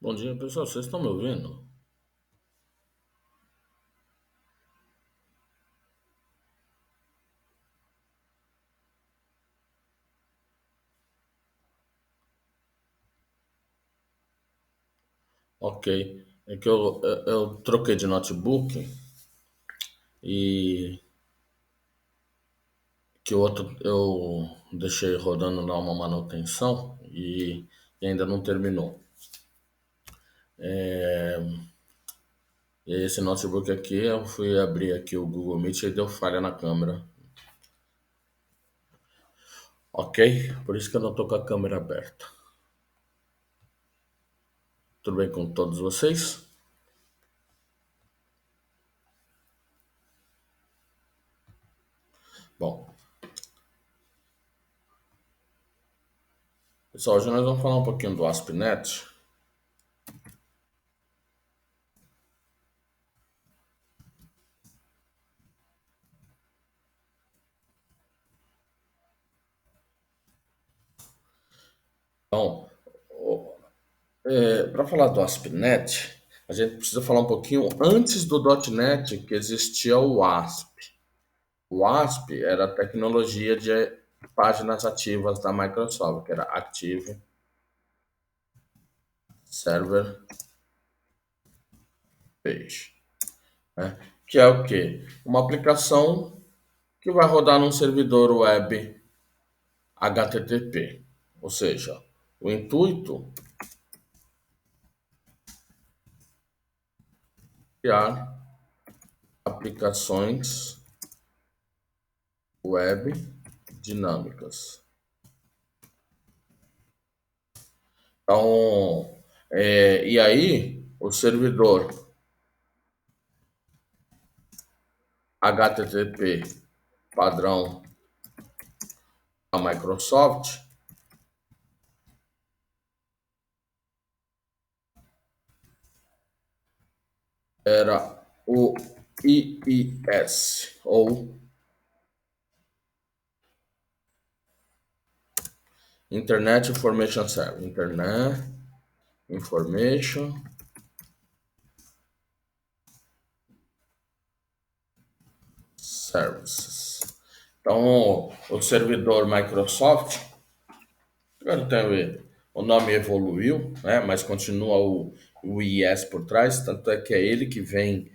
Bom dia, pessoal. Vocês estão me ouvindo? Ok. É que eu troquei de notebook e que o outro eu deixei rodando lá uma manutenção e ainda não terminou. E esse notebook aqui, eu fui abrir aqui o Google Meet e deu falha na câmera. Ok? Por isso que eu não tô com a câmera aberta. Tudo bem com todos vocês? Bom, pessoal, hoje nós vamos falar um pouquinho do ASP.NET. Então, para falar do ASP.NET, a gente precisa falar um pouquinho antes do .NET que existia o ASP. O ASP era a tecnologia de páginas ativas da Microsoft, que era Active Server Page, né? Que é o quê? Uma aplicação que vai rodar num servidor web HTTP. Ou seja, o intuito é criar aplicações web dinâmicas. Então, e aí, o servidor HTTP padrão da Microsoft era o IIS, ou Internet Information Service. Internet Information Services. Então, o servidor Microsoft, agora o nome evoluiu, né, mas continua o IIS por trás, tanto é que é ele que vem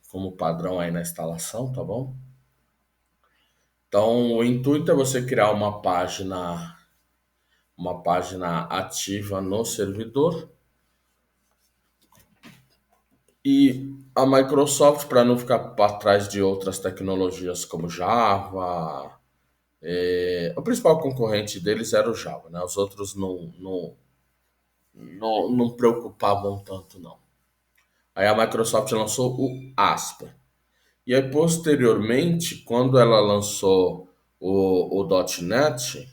como padrão aí na instalação, tá bom? Então, o intuito é você criar uma página ativa no servidor e a Microsoft, para não ficar para trás de outras tecnologias como Java, o principal concorrente deles era o Java, né? Os outros não preocupavam tanto, não. Aí a Microsoft lançou o Aspa. E aí, posteriormente, quando ela lançou o .NET,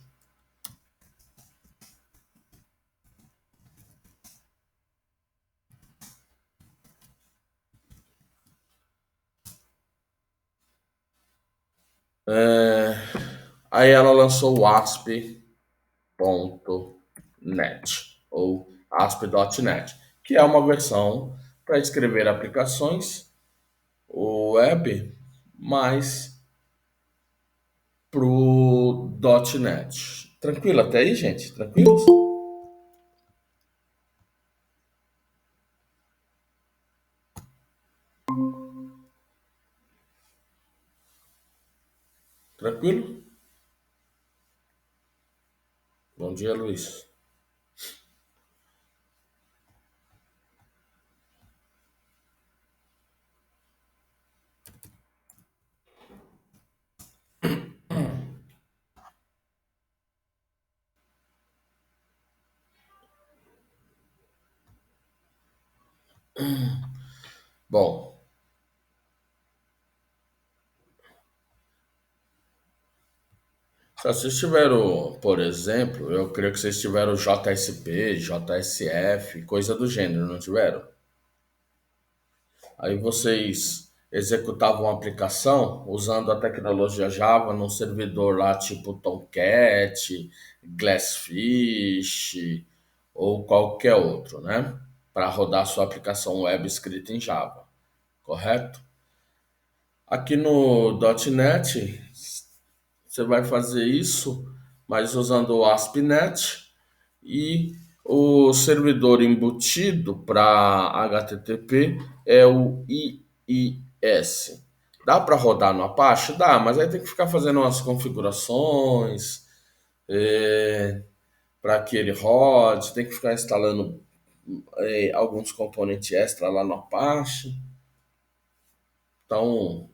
aí ela lançou o ASP.NET, ou ASP.NET, que é uma versão para escrever aplicações web, mas pro .NET. Tranquilo até aí, gente? Tranquilos? Tranquilo? Bom dia, Luiz. Bom, se vocês tiveram, por exemplo, eu creio que vocês tiveram JSP, JSF, coisa do gênero, não tiveram? Aí vocês executavam a aplicação usando a tecnologia Java num servidor lá tipo Tomcat, Glassfish, ou qualquer outro, né? Para rodar sua aplicação web escrita em Java, correto? Aqui no .NET, você vai fazer isso, mas usando o ASP.NET e o servidor embutido para HTTP é o IIS. Dá para rodar no Apache? Dá, mas aí tem que ficar fazendo umas configurações para que ele rode, tem que ficar instalando alguns componentes extra lá no Apache. Então,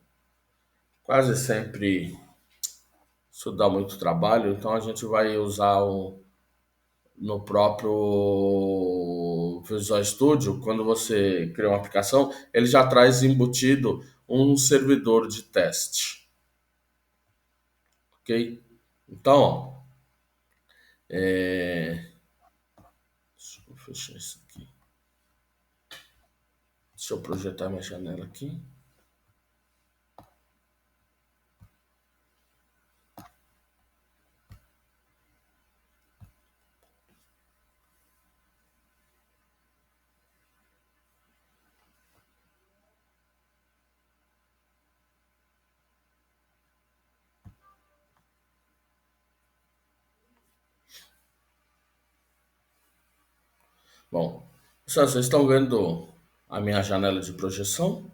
quase sempre isso dá muito trabalho, então a gente vai usar no próprio Visual Studio, quando você cria uma aplicação, ele já traz embutido um servidor de teste, ok? Então, ó, deixa eu fechar isso aqui. Deixa eu projetar minha janela aqui. Bom, pessoal, vocês estão vendo a minha janela de projeção?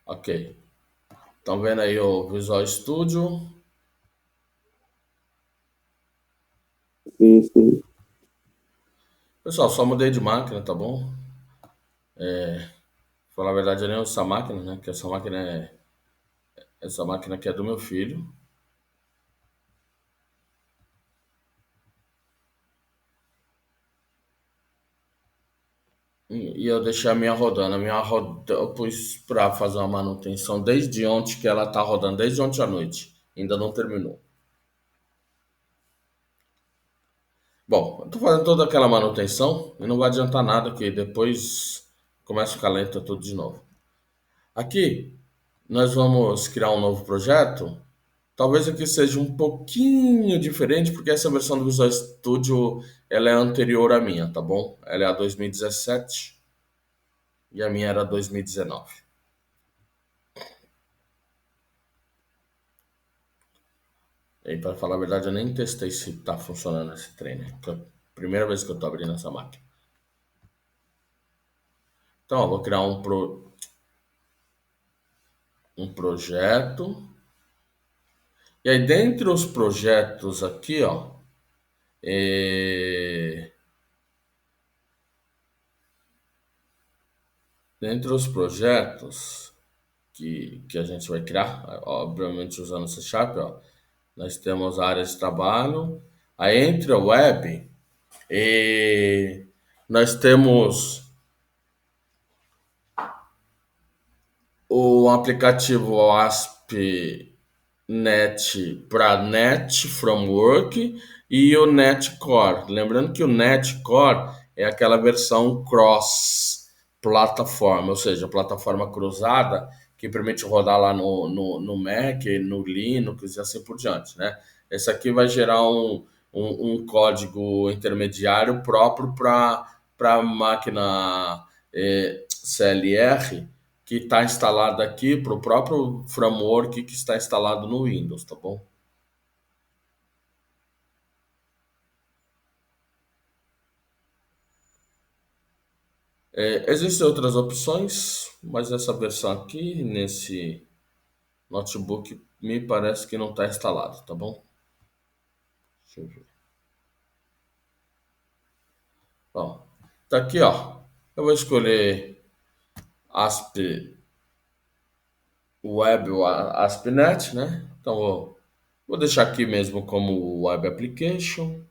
Ok. Estão vendo aí o Visual Studio? Sim, sim. Pessoal, só mudei de máquina, tá bom? Pra falar a verdade, eu nem uso essa máquina, né? Que essa máquina aqui é do meu filho. E eu deixei a minha rodando. Eu pus pra fazer uma manutenção desde ontem que ela tá rodando, desde ontem à noite. Ainda não terminou. Bom, eu tô fazendo toda aquela manutenção e não vai adiantar nada que depois começa a ficar lenta tudo de novo. Aqui, nós vamos criar um novo projeto. Talvez aqui seja um pouquinho diferente, porque essa versão do Visual Studio ela é anterior à minha, tá bom? Ela é a 2017 e a minha era 2019. E para falar a verdade, eu nem testei se tá funcionando esse trem, né? Que é a primeira vez que eu tô abrindo essa máquina. Então, ó, vou criar um projeto. E aí, dentre os projetos aqui, ó, é, dentre os projetos que a gente vai criar, obviamente usando o C Sharp, ó, nós temos a área de trabalho, a entre a web, e nós temos o aplicativo ASP.NET para Net Framework e o Net Core. Lembrando que o Net Core é aquela versão cross plataforma, ou seja, plataforma cruzada que permite rodar lá no Mac, no Linux e assim por diante, né? Esse aqui vai gerar um código intermediário próprio para máquina CLR que está instalado aqui para o próprio framework que está instalado no Windows, tá bom? Existem outras opções, mas essa versão aqui, nesse notebook, me parece que não está instalado, tá bom? Deixa eu ver. Bom, tá aqui, ó. Eu vou escolher ASP Web ou ASP.NET, né? Então, vou deixar aqui mesmo como Web Application.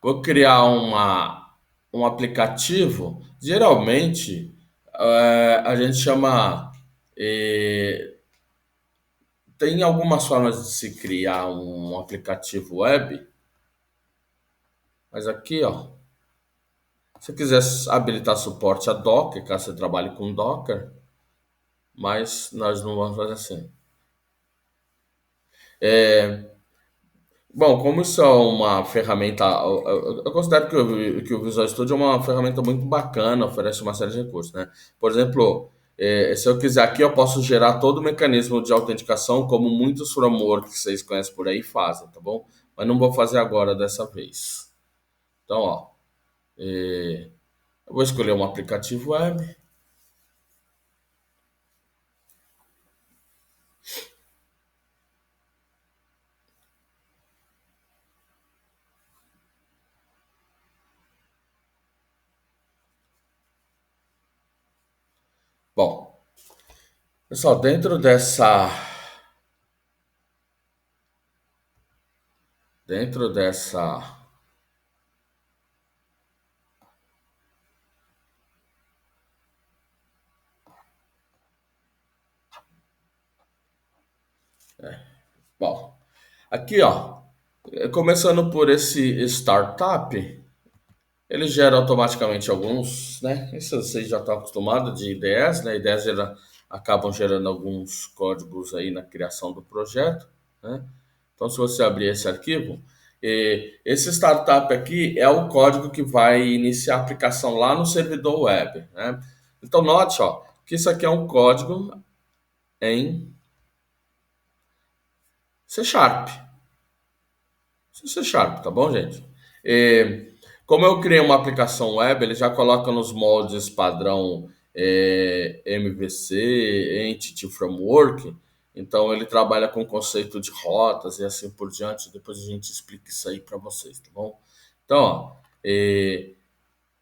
Vou criar um aplicativo. Geralmente, a gente chama. eh, Tem algumas formas de se criar um aplicativo web, mas aqui, ó, se você quiser habilitar suporte a Docker, caso você trabalhe com Docker, mas nós não vamos fazer assim. É, bom, como isso é uma ferramenta, eu considero que o Visual Studio é uma ferramenta muito bacana, oferece uma série de recursos, né? Por exemplo, se eu quiser aqui, eu posso gerar todo o mecanismo de autenticação, como muitos frameworks que vocês conhecem por aí fazem, tá bom? Mas não vou fazer agora dessa vez. Então, ó, eu vou escolher um aplicativo web. Bom, pessoal, dentro dessa, bom, aqui, ó, começando por esse startup, ele gera automaticamente alguns, né? Isso vocês já estão acostumados de ideias, né? Acabam gerando alguns códigos aí na criação do projeto, né? Então, se você abrir esse arquivo, esse startup aqui é o código que vai iniciar a aplicação lá no servidor web, né? Então, note, ó, que isso aqui é um código em C Sharp. C Sharp, tá bom, gente? É, como eu criei uma aplicação web, ele já coloca nos moldes padrão MVC, Entity Framework. Então ele trabalha com o conceito de rotas e assim por diante. Depois a gente explica isso aí para vocês, tá bom? Então, ó,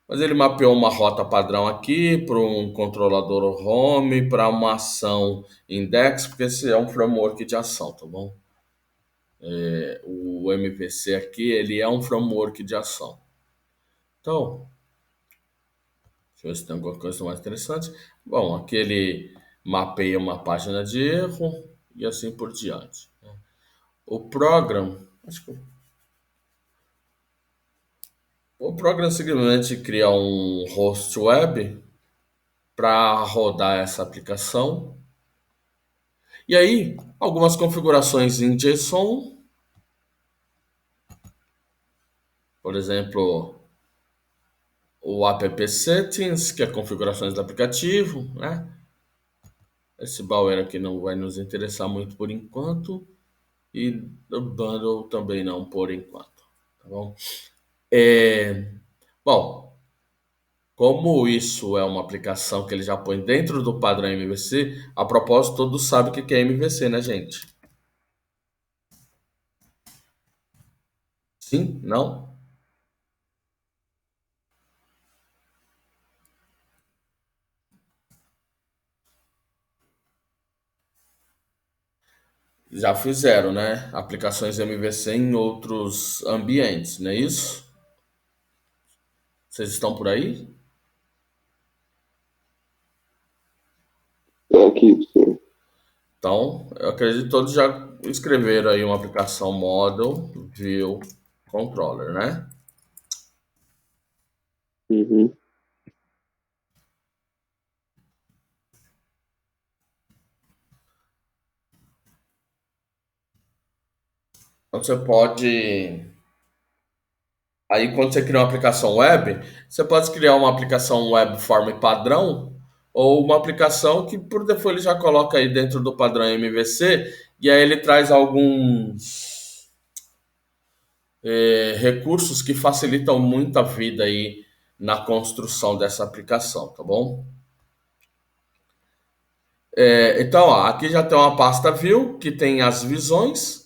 mas ele mapeou uma rota padrão aqui para um controlador home, para uma ação index, porque esse é um framework de ação, tá bom? O MVC aqui, ele é um framework de ação. Então, deixa eu ver se tem alguma coisa mais interessante. Bom, aqui ele mapeia uma página de erro e assim por diante. O program, acho que o program simplesmente cria um host web para rodar essa aplicação. E aí, algumas configurações em JSON, por exemplo, o app settings, que é configurações do aplicativo, né? Esse Bauer aqui não vai nos interessar muito por enquanto. E o Bundle também não por enquanto. Tá bom? É, bom, como isso é uma aplicação que ele já põe dentro do padrão MVC, a propósito, todos sabem o que é MVC, né, gente? Sim? Não? Já fizeram, né? Aplicações MVC em outros ambientes, não é isso? Vocês estão por aí? É aqui, sim. Então, eu acredito que todos já escreveram aí uma aplicação Model View Controller, né? Uhum. Então você pode. Aí quando você cria uma aplicação web, você pode criar uma aplicação web form padrão ou uma aplicação que por default ele já coloca aí dentro do padrão MVC e aí ele traz alguns recursos que facilitam muito a vida aí na construção dessa aplicação, tá bom? Então, ó, aqui já tem uma pasta view que tem as visões.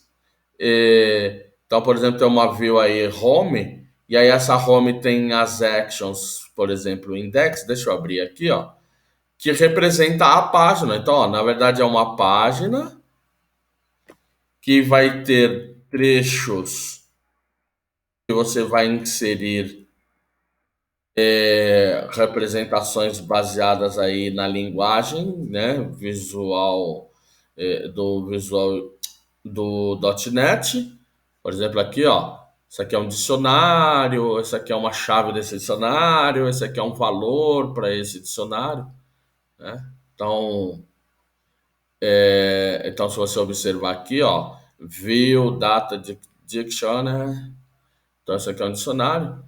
Então, por exemplo, tem uma view aí home, e aí essa home tem as actions, por exemplo, index, deixa eu abrir aqui, ó, que representa a página. Então, ó, na verdade é uma página que vai ter trechos que você vai inserir representações baseadas aí na linguagem, né, visual do .NET. Por exemplo, aqui, ó, isso aqui é um dicionário, isso aqui é uma chave desse dicionário, esse aqui é um valor para esse dicionário, né? Então, Então, se você observar aqui, ó, View Data Dictionary, então esse aqui é um dicionário.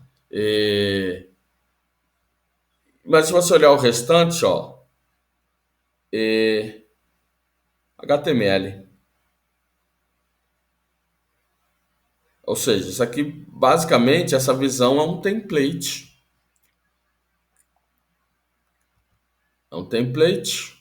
Mas se você olhar o restante, ó, e HTML. Ou seja, isso aqui, basicamente, essa visão é um template. É um template.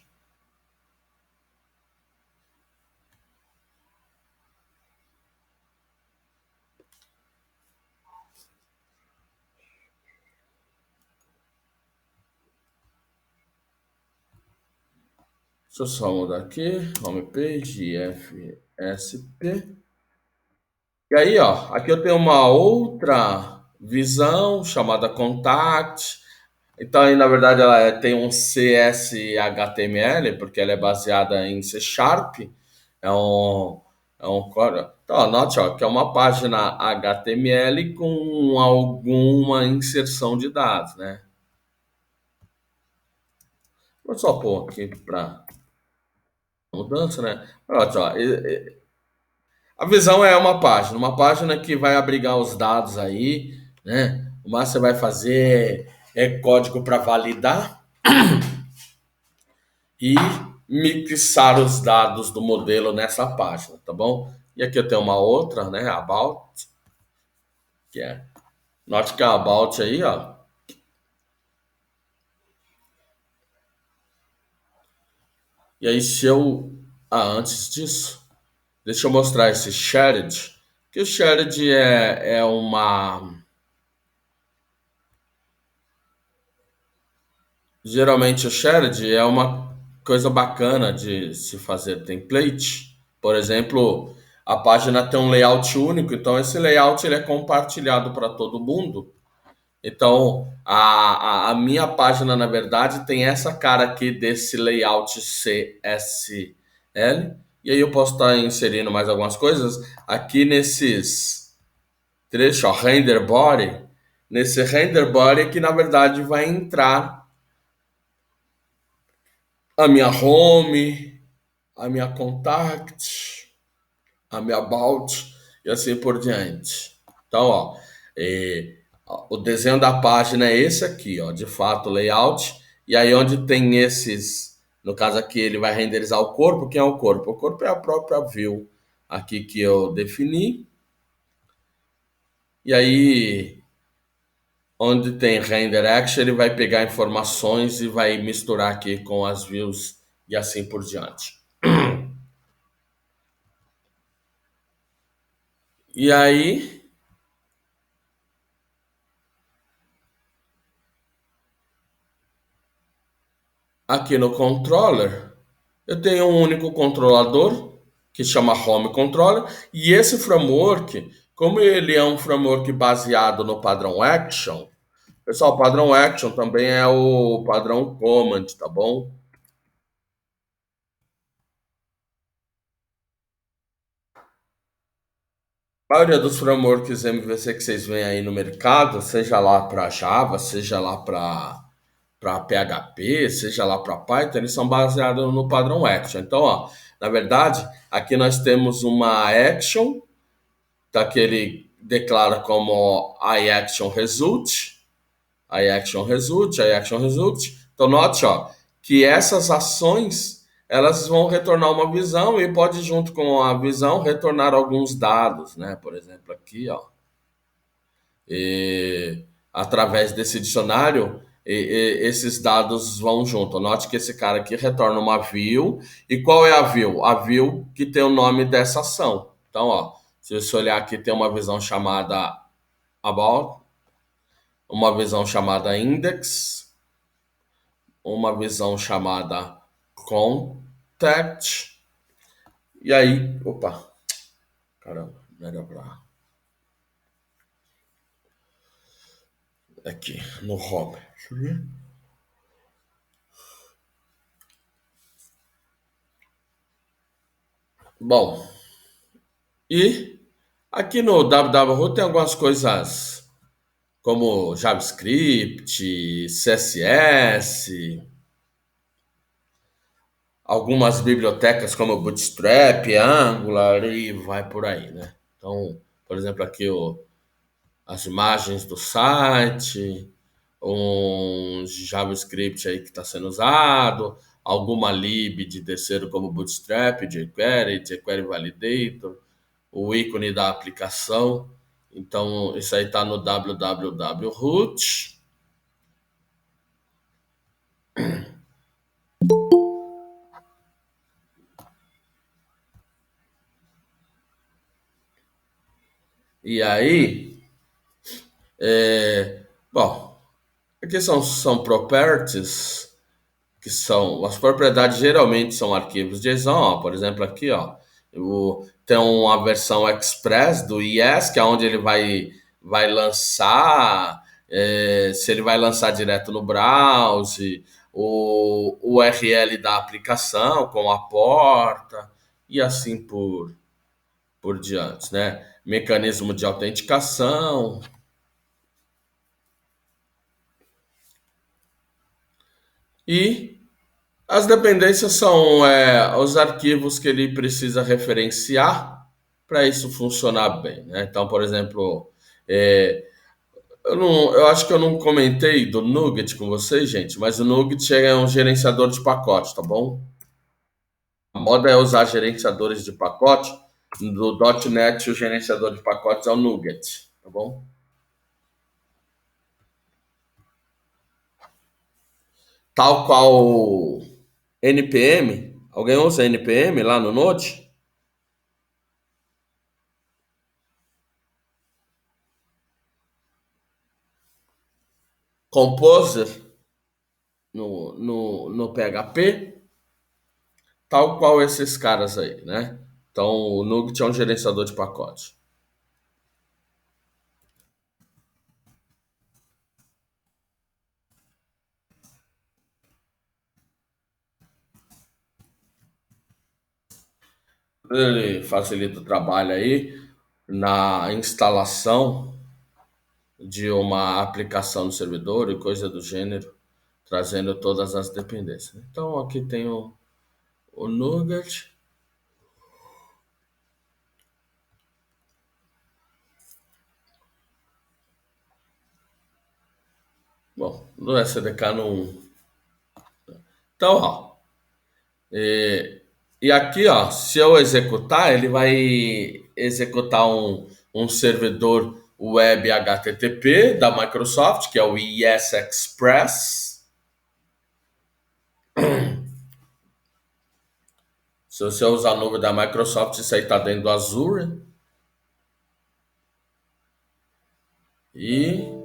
Deixa eu só mudar aqui. Homepage, IFSP. E aí, ó, aqui eu tenho uma outra visão chamada Contact. Então, aí, na verdade, tem um CSHTML, porque ela é baseada em C Sharp. É um, então, anote, ó, que é uma página HTML com alguma inserção de dados, né? Vou só pôr aqui para mudança, né? Pronto, ó, a visão é uma página que vai abrigar os dados aí, né? O mais você vai fazer é código para validar e mixar os dados do modelo nessa página, tá bom? E aqui eu tenho uma outra, né? About, que é. Note que a About aí, ó. E aí, se eu. Antes disso, deixa eu mostrar esse shared. Que o shared é uma. Geralmente o shared é uma coisa bacana de se fazer template. Por exemplo, a página tem um layout único, então esse layout ele é compartilhado para todo mundo. Então, a minha página, na verdade, tem essa cara aqui desse layout CSL. E aí eu posso estar inserindo mais algumas coisas aqui nesses trechos, ó, render body. Nesse render body que, na verdade, vai entrar a minha home, a minha contact, a minha about e assim por diante. Então, ó, o desenho da página é esse aqui, ó, de fato, layout. E aí onde tem esses, no caso aqui ele vai renderizar o corpo. Quem é o corpo? O corpo é a própria view aqui que eu defini. E aí onde tem render action, ele vai pegar informações e vai misturar aqui com as views e assim por diante. E aí aqui no controller, eu tenho um único controlador que chama Home Controller, e esse framework, como ele é um framework baseado no padrão Action, pessoal, o padrão Action também é o padrão Command, tá bom? A maioria dos frameworks MVC que vocês veem aí no mercado, seja lá para Java, seja lá para PHP, seja lá para Python, eles são baseados no padrão Action. Então, ó, na verdade, aqui nós temos uma Action, tá, que ele declara como iAction Result, iAction Result, iAction Result. Então, note, ó, que essas ações elas vão retornar uma visão e pode, junto com a visão, retornar alguns dados, né? Por exemplo, aqui, ó, através desse dicionário, esses dados vão junto. Note que esse cara aqui retorna uma view. E qual é a view? A view que tem o nome dessa ação. Então, ó, se você olhar aqui, tem uma visão chamada about, uma visão chamada index, uma visão chamada contact. E aí, opa, caramba, não era pra. Aqui, no home. Bom, e aqui no www tem algumas coisas como JavaScript, CSS, algumas bibliotecas como Bootstrap, Angular e vai por aí, né? Então, por exemplo, aqui as imagens do site, um JavaScript aí que está sendo usado, alguma lib de terceiro como Bootstrap, jQuery, jQuery Validator, o ícone da aplicação. Então, isso aí está no www.root. E aí, bom, aqui são properties, que são as propriedades geralmente são arquivos JSON, ó, por exemplo aqui, ó, tem uma versão Express do IES, que é onde ele vai lançar, se ele vai lançar direto no browser, o URL da aplicação com a porta e assim por diante, né? Mecanismo de autenticação. E as dependências são os arquivos que ele precisa referenciar para isso funcionar bem, né? Então, por exemplo, é, eu acho que eu não comentei do Nugget com vocês, gente, mas o Nugget é um gerenciador de pacote, tá bom? A moda é usar gerenciadores de pacote. Do .NET, o gerenciador de pacotes é o Nugget, tá bom? Tal qual o NPM. Alguém usa NPM lá no Node? Composer no PHP, tal qual esses caras aí, né? Então, o Nugget é um gerenciador de pacote. Ele facilita o trabalho aí na instalação de uma aplicação no servidor e coisa do gênero, trazendo todas as dependências. Então, aqui tem o Nugget. Bom, no SDK não. Então, ó, e aqui, ó, se eu executar, ele vai executar um servidor web HTTP da Microsoft, que é o ES Express. Se você usar a nuvem da Microsoft, isso aí está dentro do Azure. E,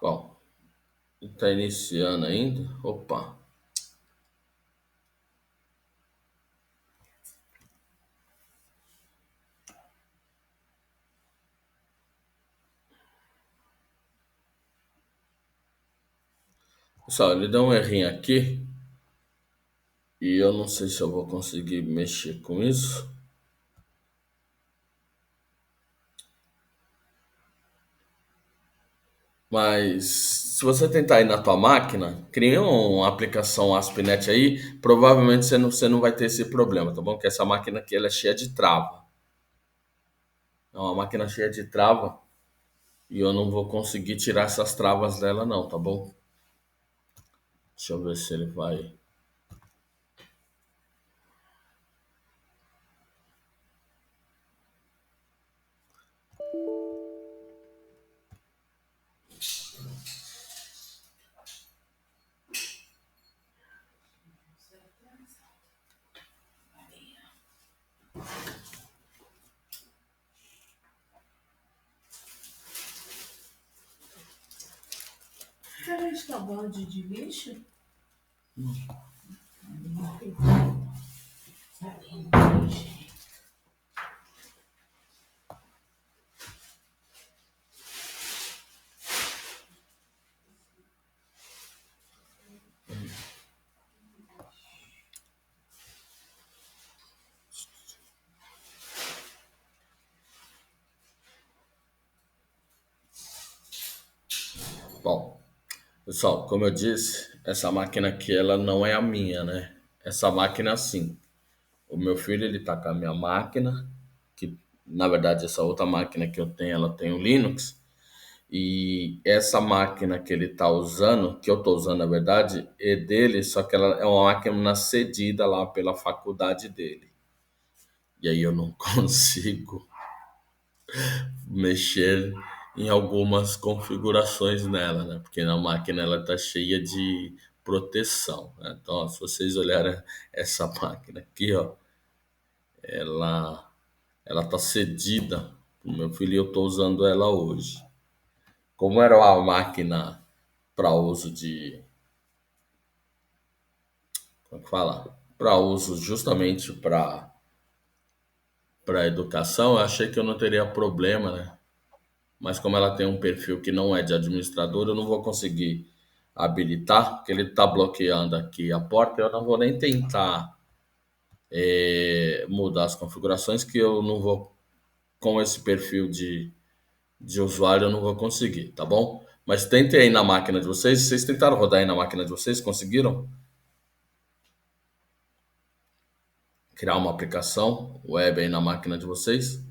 bom, está iniciando ainda. Opa. Pessoal, ele deu um errinho aqui. E eu não sei se eu vou conseguir mexer com isso. Mas se você tentar ir na tua máquina, cria uma aplicação ASP.NET aí, provavelmente você não vai ter esse problema, tá bom? Porque essa máquina aqui ela é cheia de trava. É uma máquina cheia de trava e eu não vou conseguir tirar essas travas dela não, tá bom? Deixa eu ver se ele vai. Bom, pessoal, como eu disse, essa máquina aqui, ela não é a minha, né? Essa máquina, sim. O meu filho, ele tá com a minha máquina, que na verdade essa outra máquina que eu tenho, ela tem o Linux. E essa máquina que ele tá usando, que eu tô usando na verdade, é dele, só que ela é uma máquina cedida lá pela faculdade dele. E aí eu não consigo mexer em algumas configurações nela, né? Porque na máquina ela tá cheia de proteção, né? Então, ó, se vocês olharem essa máquina aqui, ó, ela ela tá cedida pro meu filho e eu tô usando ela hoje. Como era uma máquina para uso de, como é que fala? Para uso justamente para educação, eu achei que eu não teria problema, né? Mas como ela tem um perfil que não é de administrador, eu não vou conseguir habilitar, porque ele está bloqueando aqui a porta, eu não vou nem tentar mudar as configurações, que eu não vou, com esse perfil de usuário, eu não vou conseguir, tá bom? Mas tentem aí na máquina de vocês, vocês tentaram rodar aí na máquina de vocês, conseguiram criar uma aplicação web aí na máquina de vocês?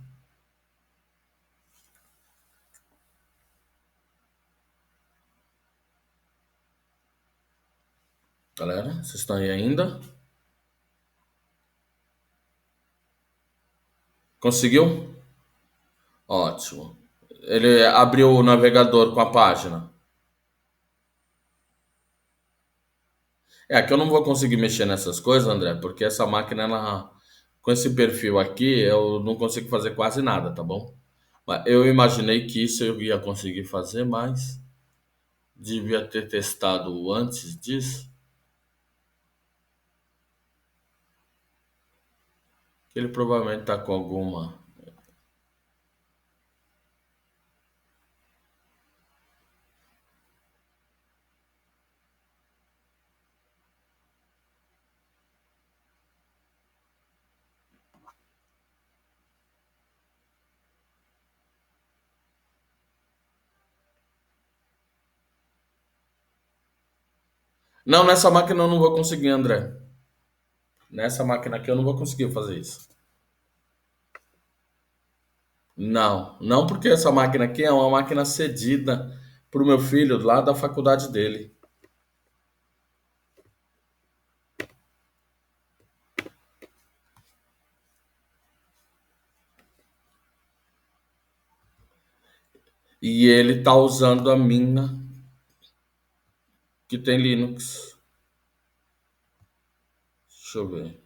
Galera, vocês estão aí ainda? Conseguiu? Ótimo. Ele abriu o navegador com a página. É que eu não vou conseguir mexer nessas coisas, André, porque essa máquina, ela, com esse perfil aqui, eu não consigo fazer quase nada, tá bom? Mas eu imaginei que isso eu ia conseguir fazer, mas devia ter testado antes disso, que ele provavelmente tá com alguma. Não, nessa máquina eu não vou conseguir, André. Nessa máquina aqui eu não vou conseguir fazer isso. Não, não porque essa máquina aqui é uma máquina cedida para o meu filho lá da faculdade dele. E ele tá usando a minha, que tem Linux. Deixa eu ver.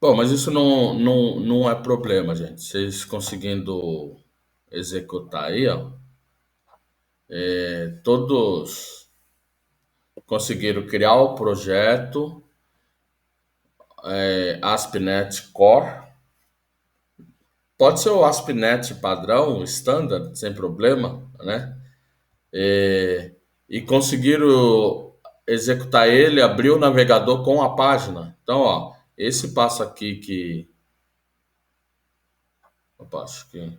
Bom, mas isso não é problema, gente. Vocês conseguindo executar aí, ó, todos conseguiram criar o projeto ASP.NET Core. Pode ser o ASP.NET padrão, standard, sem problema, né? E conseguiram executar ele, abrir o navegador com a página. Então, ó, esse passo aqui que. Opa, acho que. Deixa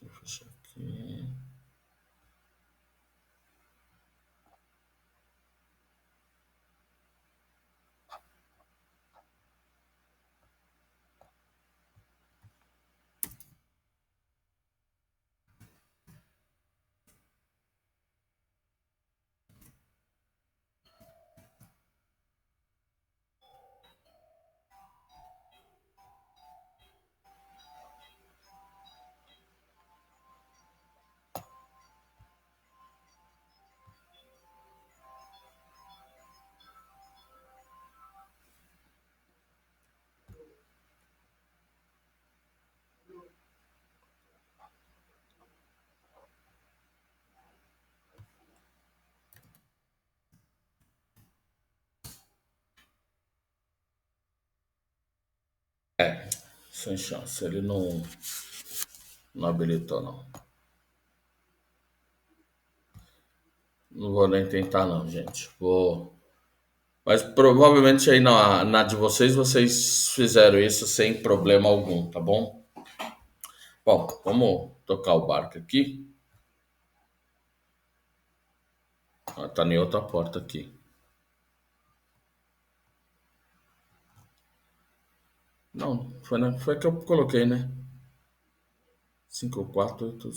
eu fechar aqui. Sem chance. Ele não habilitou, não. Não vou nem tentar, não, gente. Vou. Mas provavelmente aí na de vocês fizeram isso sem problema algum, tá bom? Bom, vamos tocar o barco aqui. Ah, tá em outra porta aqui. Não, foi a que eu coloquei, né? 548.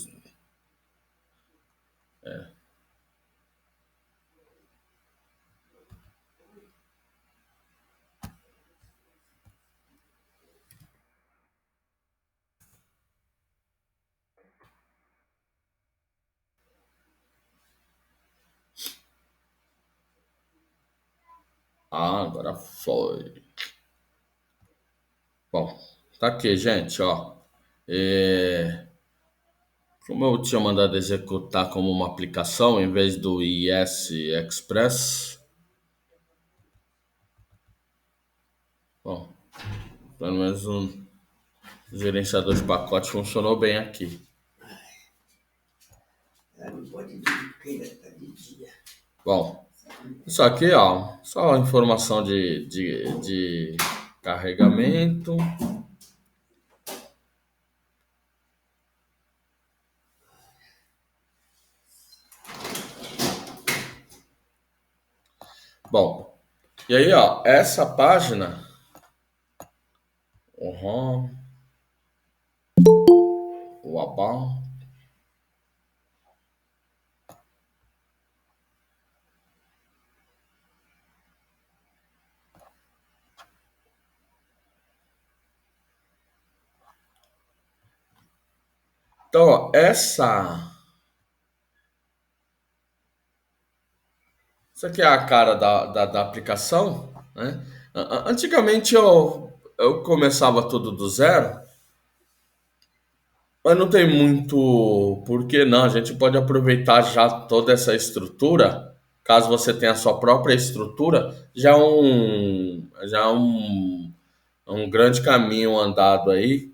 Ah, agora foi. Bom, tá aqui, gente, ó. É, como eu tinha mandado executar como uma aplicação em vez do IS Express, bom, pelo menos um gerenciador de pacote funcionou bem aqui. Bom, isso aqui, ó, só informação de carregamento. Bom, e aí, ó, essa página, uhum, o about. Então, ó, isso aqui é a cara da aplicação, né? Antigamente eu começava tudo do zero, mas não tem muito por que não. A gente pode aproveitar já toda essa estrutura, caso você tenha a sua própria estrutura, já é um grande caminho andado aí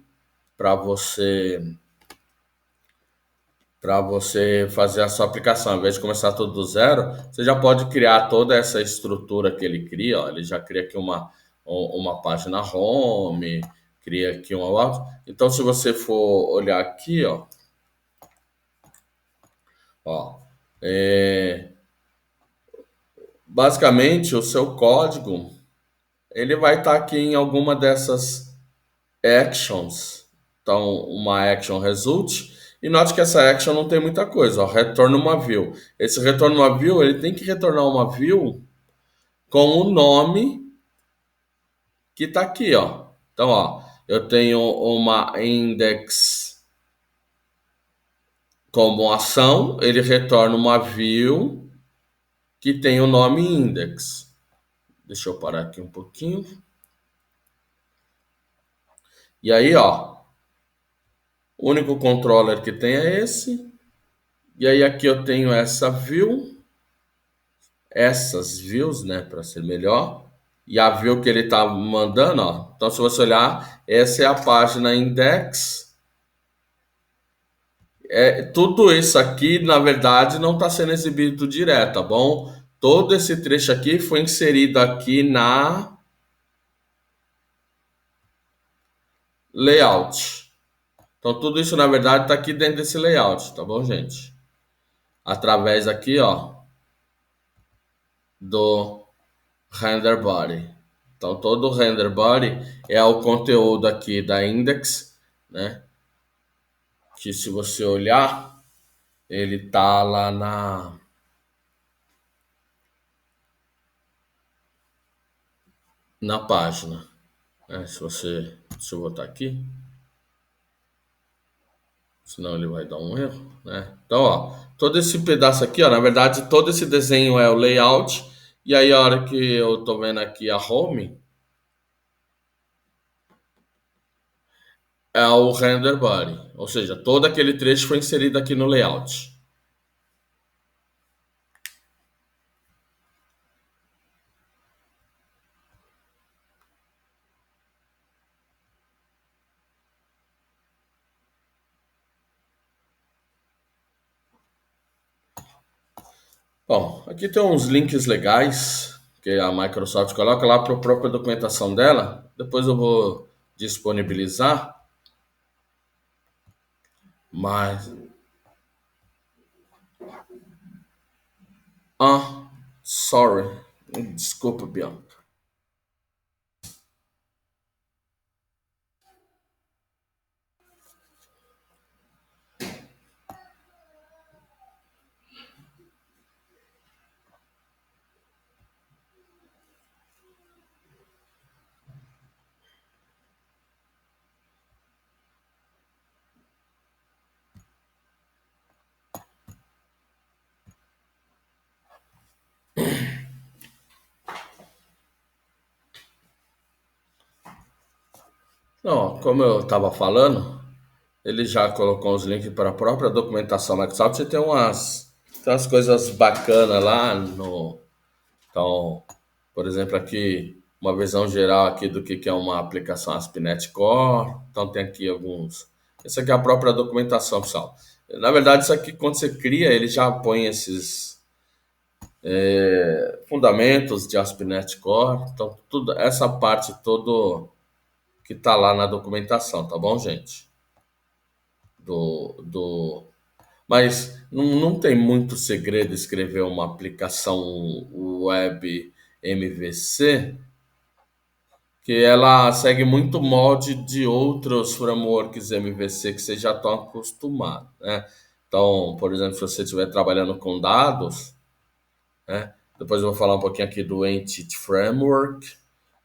para você fazer a sua aplicação. Ao invés de começar tudo do zero, você já pode criar toda essa estrutura que ele cria. Ó. Ele já cria aqui uma página home, cria aqui uma outra. Então, se você for olhar aqui, ó, é, basicamente o seu código ele vai estar aqui em alguma dessas actions. Então, uma action result. E note que essa action não tem muita coisa. Ó, retorna uma view. Esse retorna uma view, ele tem que retornar uma view com o nome que está aqui, ó. Então, ó, eu tenho uma index como ação, ele retorna uma view que tem o nome index. Deixa eu parar aqui um pouquinho. E aí, ó, o único controller que tem é esse. E aí aqui eu tenho essa view, essas views, né, para ser melhor. E a view que ele está mandando, ó. Então, se você olhar, essa é a página index. Tudo isso aqui, na verdade, não está sendo exibido direto, tá bom? Todo esse trecho aqui foi inserido aqui na layout. Então, tudo isso, na verdade, está aqui dentro desse layout, tá bom, gente? Através aqui, ó, do render body. Então, todo o render body é o conteúdo aqui da index, né? Que se você olhar, ele tá lá na página. Se eu botar aqui, senão ele vai dar um erro, né? Então, ó, todo esse pedaço aqui, ó, na verdade, todo esse desenho é o layout. E aí, a hora que eu tô vendo aqui a home, é o render body. Ou seja, todo aquele trecho foi inserido aqui no layout. Bom, aqui tem uns links legais que a Microsoft coloca lá para a própria documentação dela. Depois eu vou disponibilizar, mas sorry. Desculpa, Bianca. Não, como eu estava falando, ele já colocou os links para a própria documentação Microsoft e tem umas coisas bacanas lá no. Então, por exemplo, aqui uma visão geral aqui do que é uma aplicação ASP.NET Core. Então tem aqui alguns. Essa aqui é a própria documentação, pessoal. Na verdade, isso aqui quando você cria, ele já põe esses fundamentos de ASP.NET Core. Então, tudo, essa parte toda que está lá na documentação, tá bom, gente? Mas não tem muito segredo escrever uma aplicação web MVC, que ela segue muito o molde de outros frameworks MVC que vocês já estão acostumados, né? Então, por exemplo, se você estiver trabalhando com dados, né? Depois eu vou falar um pouquinho aqui do Entity Framework,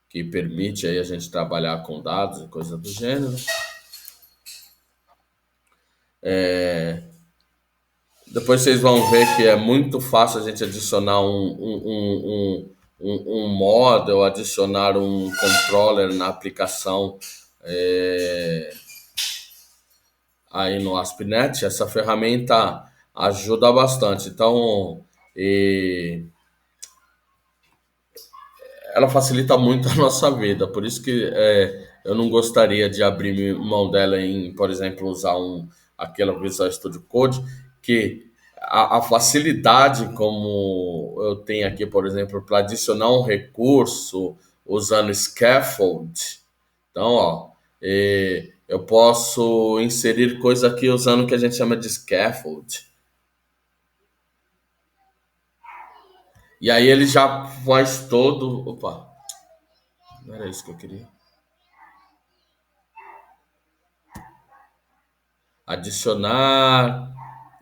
que permite aí a gente trabalhar com dados e coisa do gênero. Depois vocês vão ver que é muito fácil a gente adicionar um model, adicionar um controller na aplicação aí no ASP.NET. Essa ferramenta ajuda bastante. Então, ela facilita muito a nossa vida. Por isso que eu não gostaria de abrir mão dela em, por exemplo, usar aquela Visual Studio Code, que a facilidade como eu tenho aqui, por exemplo, para adicionar um recurso usando scaffold. Então, ó, eu posso inserir coisa aqui usando o que a gente chama de scaffold. E aí ele já faz todo. Opa, não era isso que eu queria. Adicionar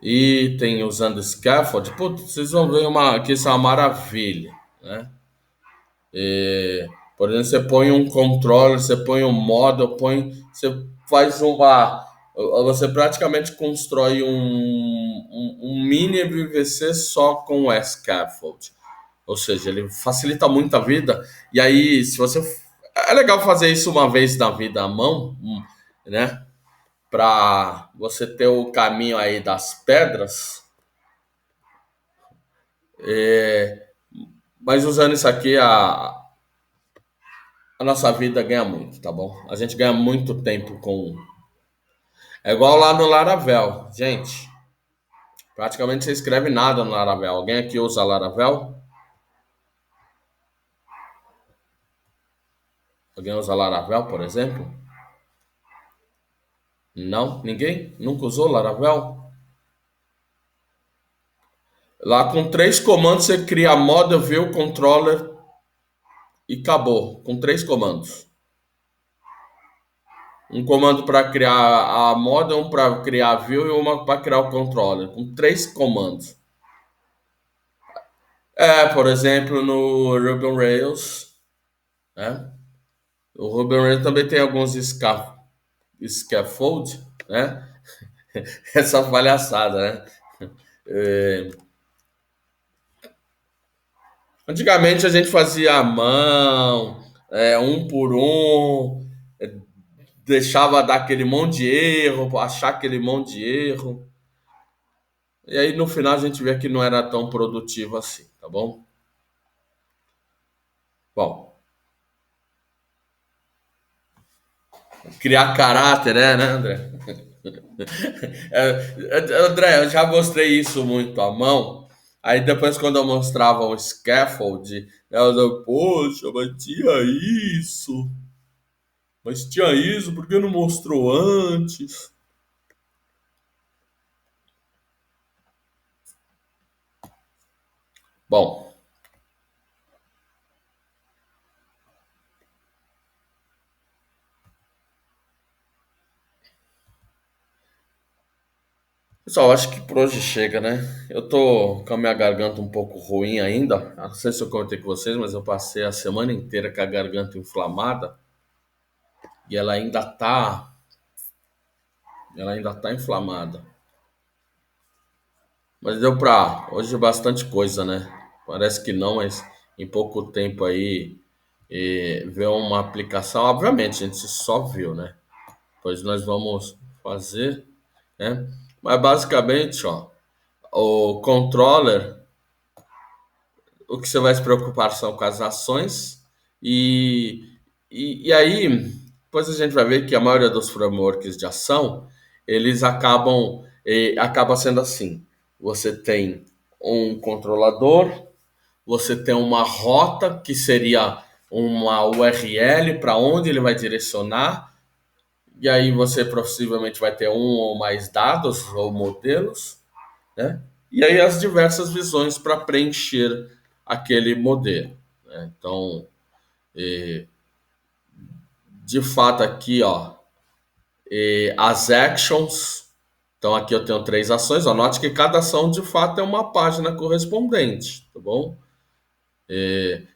item usando scaffold. Putz, vocês vão ver que isso é uma maravilha, né? Por exemplo, você põe um controller, você põe um model, você faz você praticamente constrói um mini MVC só com o scaffold. Ou seja, ele facilita muito a vida. E aí, se você. É legal fazer isso uma vez na vida à mão, né? Para você ter o caminho aí das pedras. Mas usando isso aqui, a nossa vida ganha muito, tá bom? A gente ganha muito tempo com. É igual lá no Laravel. Gente, praticamente você escreve nada no Laravel. Alguém aqui usa Laravel? Alguém usa Laravel, por exemplo? Não? Ninguém? Nunca usou Laravel? Lá com 3 comandos você cria model, view, controller e acabou. Com 3 comandos. Um comando para criar a model, um para criar a view e uma para criar o controller. Com 3 comandos. Por exemplo, no Ruby on Rails, né? O Ruby on Rails também tem alguns scaffold, né? Essa palhaçada, né? Antigamente a gente fazia à mão, um por um, deixava dar aquele monte de erro, achar aquele monte de erro. E aí no final a gente vê que não era tão produtivo assim, tá bom? Bom, criar caráter, né, André? André, eu já mostrei isso muito à mão. Aí depois quando eu mostrava o scaffold, ela falou, poxa, mas tinha isso, por que não mostrou antes? Bom, pessoal, acho que por hoje chega, né? Eu tô com a minha garganta um pouco ruim ainda. Não sei se eu comentei com vocês, mas eu passei a semana inteira com a garganta inflamada e ela ainda tá inflamada. Mas deu pra hoje bastante coisa, né? Parece que não, mas em pouco tempo aí ver uma aplicação. Obviamente, a gente só viu, né? Pois nós vamos fazer, né? Mas basicamente, ó, o controller, o que você vai se preocupar são com as ações e, e aí depois a gente vai ver que a maioria dos frameworks de ação eles acaba sendo assim. Você tem um controlador, você tem uma rota que seria uma URL para onde ele vai direcionar, e aí você possivelmente vai ter um ou mais dados ou modelos, né? E aí as diversas visões para preencher aquele modelo, né? Então, de fato aqui, ó, as actions. Então aqui eu tenho 3 ações. Ó, note que cada ação de fato é uma página correspondente, tá bom?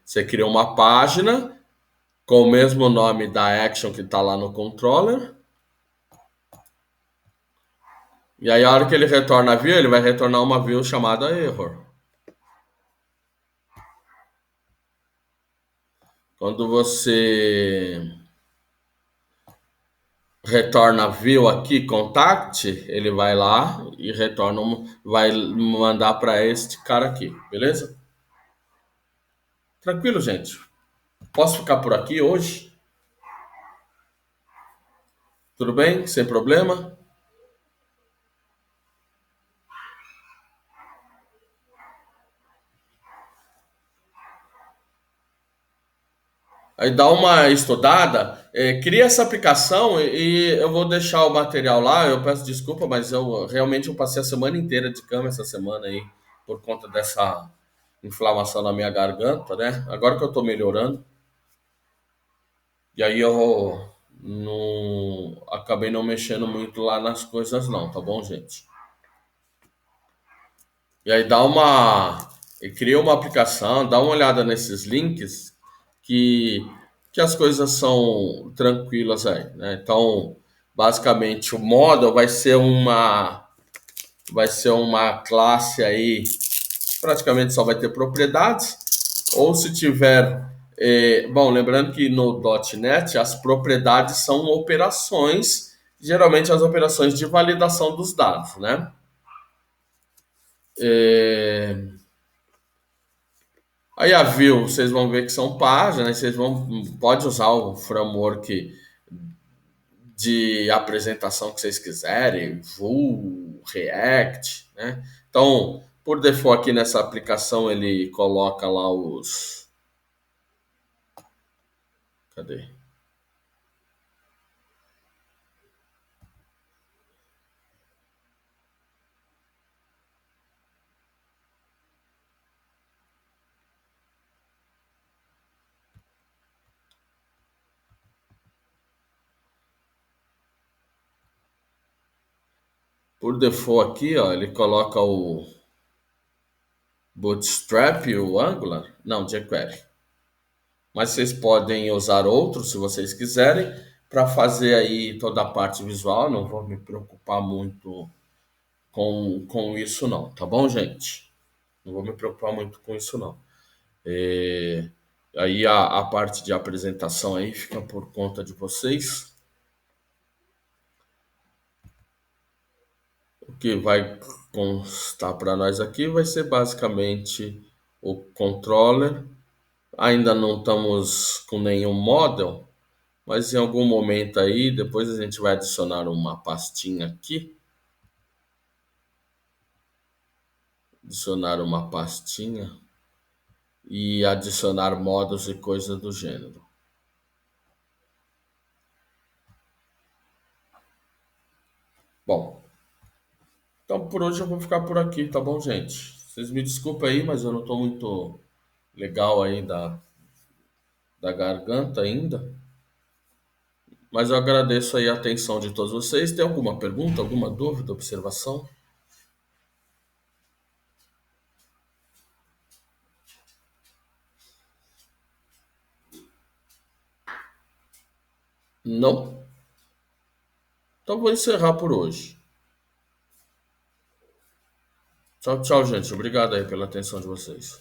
Você cria uma página com o mesmo nome da action que está lá no controller. E aí a hora que ele retorna a view, ele vai retornar uma view chamada error. Quando você retorna view aqui, contact, ele vai lá e vai mandar para este cara aqui, beleza? Tranquilo, gente. Posso ficar por aqui hoje? Tudo bem? Sem problema? Aí dá uma estudada, cria essa aplicação e eu vou deixar o material lá. Eu peço desculpa, mas eu realmente passei a semana inteira de cama essa semana aí por conta dessa inflamação na minha garganta, né? Agora que eu tô melhorando, e aí eu não acabei não mexendo muito lá nas coisas não, tá bom, gente? E aí cria uma aplicação, dá uma olhada nesses links que, que as coisas são tranquilas aí, né? Então, basicamente, o model vai ser uma classe aí, praticamente só vai ter propriedades, ou se tiver, bom, lembrando que no .NET as propriedades são operações, geralmente as operações de validação dos dados, né? É, Aí a view, vocês vão ver que são páginas, pode usar o framework de apresentação que vocês quiserem, Vue, React, né? Então, por default aqui nessa aplicação ele coloca lá cadê? Por default aqui, ó, ele coloca o Bootstrap e o Angular, não, jQuery. Mas vocês podem usar outros se vocês quiserem para fazer aí toda a parte visual. Não vou me preocupar muito com isso não, tá bom, gente? Não vou me preocupar muito com isso não. É, Aí a parte de apresentação aí fica por conta de vocês. O que vai constar para nós aqui vai ser basicamente o controller. Ainda não estamos com nenhum model, mas em algum momento aí, depois a gente vai adicionar uma pastinha aqui adicionar uma pastinha e adicionar modos e coisas do gênero. Bom, então por hoje eu vou ficar por aqui, tá bom, gente? Vocês me desculpem aí, mas eu não tô muito legal aí da garganta ainda. Mas eu agradeço aí a atenção de todos vocês. Tem alguma pergunta, alguma dúvida, observação? Não? Então vou encerrar por hoje. Tchau, tchau, gente. Obrigado aí pela atenção de vocês.